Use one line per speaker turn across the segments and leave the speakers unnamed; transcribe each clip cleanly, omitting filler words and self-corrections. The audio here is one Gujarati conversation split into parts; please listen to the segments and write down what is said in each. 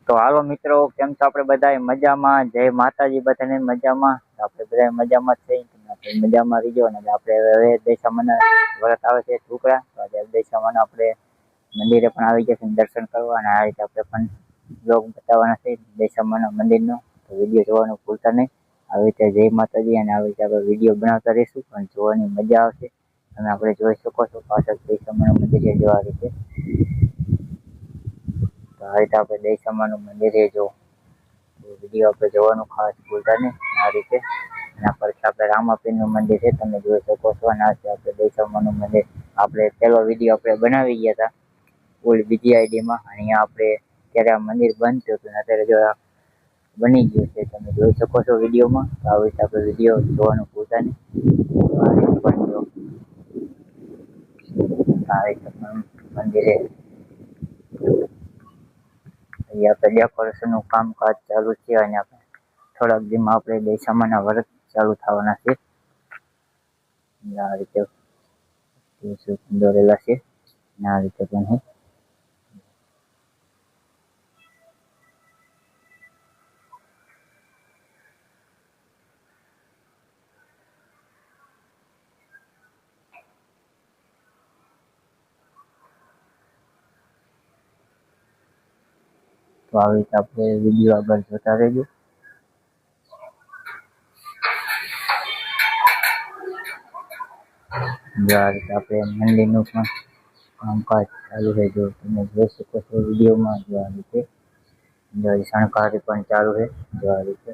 તો હાલો મિત્રો, કેમ છો આપણે બધા મજામાં? જય માતાજી, બધાને મજામાં. આપણે બધા મજામાં જ છીએ, મજામાં રહીજો. અને આપણે હવે દશામાના વ્રત આવે છે ઢોકળા, તો આજે દશામાના આપણે મંદિરે પણ આવી ગયા છે દર્શન કરવા. અને આ રીતે આપણે પણ બ્લોગ બતાવવાના છે દશામાના મંદિરનો, તો વિડીયો જોવાનું ભૂલતા નહીં. આવી રીતે જય માતાજી, અને આવી રીતે આપણે વિડીયો બનાવતા રહીશું, પણ જોવાની મજા આવશે. અને આપણે જોઈ શકો છો પાછળ દશામાનું મંદિર જો આ રીતે. તો આ રીતે આપણે દશામાનું મંદિરે જો વિડીયો આપણે જોવાનું ખાસ ભૂલતા નહીં. આ રીતે એના પરથી આપણે રામાપીરનું મંદિર છે, તમે જોઈ શકો છો. અને આ છે આપણે દશામાનું મંદિર. આપણે પહેલો વિડીયો આપણે બનાવી ગયા હતા ઓલી બીજી આઈડીમાં. અહીંયા આપણે ત્યારે આ મંદિર બંધ થયું હતું, અત્યારે જો બની ગયું છે, તમે જોઈ શકો છો વિડીયોમાં. તો આવી રીતે આપણે વિડીયો જોવાનું ભૂલતા નહીં. આ રીતે પણ જો આ રીતે પણ મંદિરે આપણે ડેકોરેશનનું કામકાજ ચાલુ છે. અને આપણે થોડાક દીમાં આપણે દશામાના વ્રત ચાલુ થવાના છે. આ રીતે દોરેલા છે, આ રીતે પણ હું તો આવી રીતે આપણે વિડીયો આગળ જોતા રહેજો. આ રીતે આપણે મંદિરનું પણ કામકાજ ચાલુ છે, જો તમે જોઈ શકો છો વિડીયોમાં. જો આ રીતે શણગારી પણ ચાલુ છે, જો આ રીતે.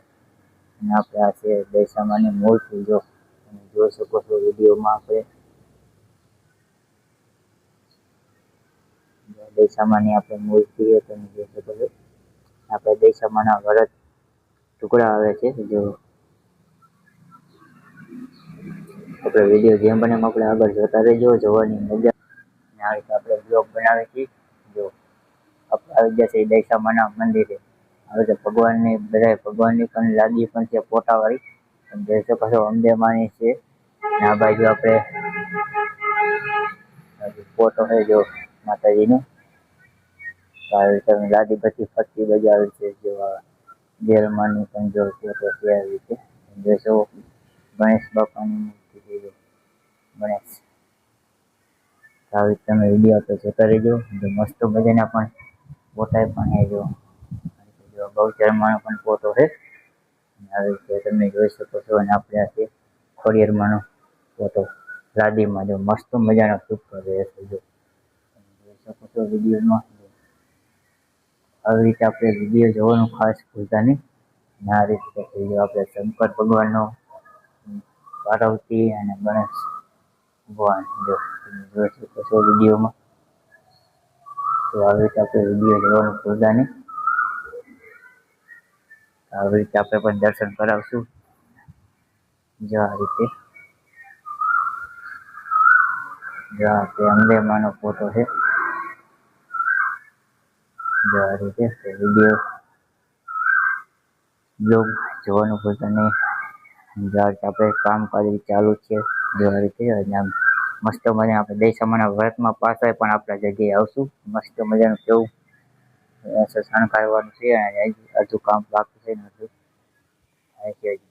અને આપણે આ છે દશામાની મૂર્તિ, જો તમે જોઈ શકો છો વિડીયોમાં. આપણે દશામાની આપણે મૂર્તિ છે, તમે જોઈ શકો છો. આપણે દશામાના વ્રત ટુકડા આવે છે, જો આપણે વિડીયો જેમ બને એમ આપણે આગળ જોતા રહેજો, જોવાની મજા. આ રીતે આપણે બ્લોગ બનાવીએ છીએ. જો આપણે આવી ગયા છે દશામાના મંદિરે. હવે તો ભગવાનની બધા ભગવાનની પણ લાદી પણ છે ફોટાવાળી, તમે જોઈ શકો છો. અંબે માની છે. અને આ બાજુ આપણે ફોટો છે જો માતાજીનો. આવી રીતે લાદી બધી ફરતી બજાવે છે. જો દેલમાની પણ જો ફોટો છે, આવી રીતે જોઈશો. ગણેશ બાપાની મૂર્તિ છે, જો ગણેશ. આવી તમે વિડીયો તો જોતા રહેજો. મસ્ત મજાના પણ ફોટા પણ છે, જો ગૌચરમાનો પણ ફોટો છે. આવી રીતે તમે જોઈ શકો છો. અને આપણે આ છે ખોડિયારમાંનો ફોટો લાદીમાં, જો મસ્ત મજાનો સુપર રહેશે. જો તમે જોઈ શકો છો વિડીયોમાં. આવી રીતે આપણે વિડીયો જોવાનું ખાસ ભૂલતા નહીં. અને આ રીતે આપણે શંકર ભગવાનનો, પાર્વતી અને ગણેશ ભગવાન, જો તમે જોઈ શકો છો વિડીયોમાં. તો આવી રીતે આપણે વિડીયો જોવાનું ભૂલતા નહીં. આવી રીતે આપણે પણ દર્શન કરાવશું, જો આ રીતે. જો આપણે અંબે માનો ફોટો છે, જો આ રીતે વિડીયો બ્લોગ જોવાનું ભૂલતા નહીં. જો આ રીતે આપણે કામકાજ ચાલુ છે, જો આ રીતે. આમ મસ્ત મજા આપણે દશામાના વ્રતમાં પાછળ પણ આપણા જગ્યાએ આવશું. મસ્ત મજાનું કેવું શણગારવાનું છે, અને અડધું કામ બાકી છે ને અડધું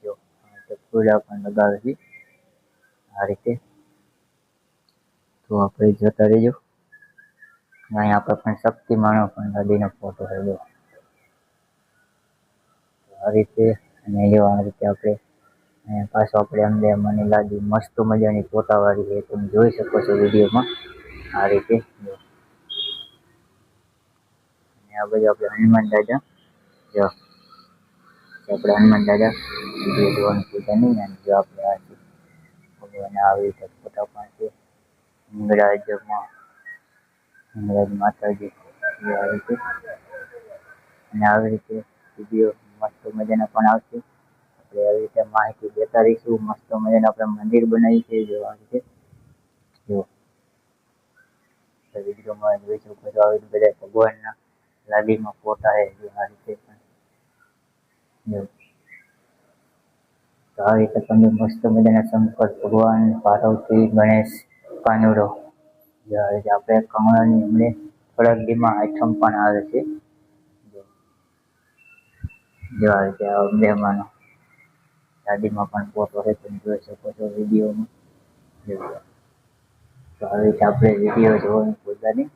જો ફૂલા પણ લગાવે છે, આ રીતે. તો આપણે જોતા રહેજો. અહીંયા આપણે પણ શક્તિમાનો પણ નદીનો ફોટો છે, જો આ રીતે. અને જો આ રીતે આપણે પાછો આપણે અંબે માની લાદી મસ્ત મજાની ફોટાવાળી છે, તમે જોઈ શકો છો વિડીયોમાં. આ રીતે. અને આ બાજુ આપણે હનુમાન દાદા, જો આપણે હનુમાન દાદા વિડીયો જોવાનું ભૂલતા નહીં. અને જો આપણે આ છે ભગવાન, આવી રીતે ફોટા પણ છે. હિંગળાજમાં હિંગળાજ માતાજી, આ રીતે. અને આવી રીતે વિડીયો મસ્ત મજાના પણ આવશે. આપણે આવી રીતે માહિતી દેતા રહીશું. મસ્ત મજાનું આપણે મંદિર બનાવ્યું છે, જો આ રીતે. જો વિડીયોમાં જોઈ શકો છો આવી રીતે બધા ભગવાનના લાદીમાં ફોટા છે, જો આ રીતે. જો તો આ રીતે તમે મસ્ત મજાના શંકર ભગવાન, પાર્વતી, ગણેશ, કાનુડો, જો આ રીતે આપણે કમળાની હમણે થોડાક દીમાં આઈટમ પણ આવે છે. જેવા રીતે આ મહેમાનો ગાડીમાં પણ ફોટો છે તમે જોઈ શકો છો વિડીયોમાં. તો આવી રીતે આપણે વિડીયો જોવાનું ભૂલતા નહીં.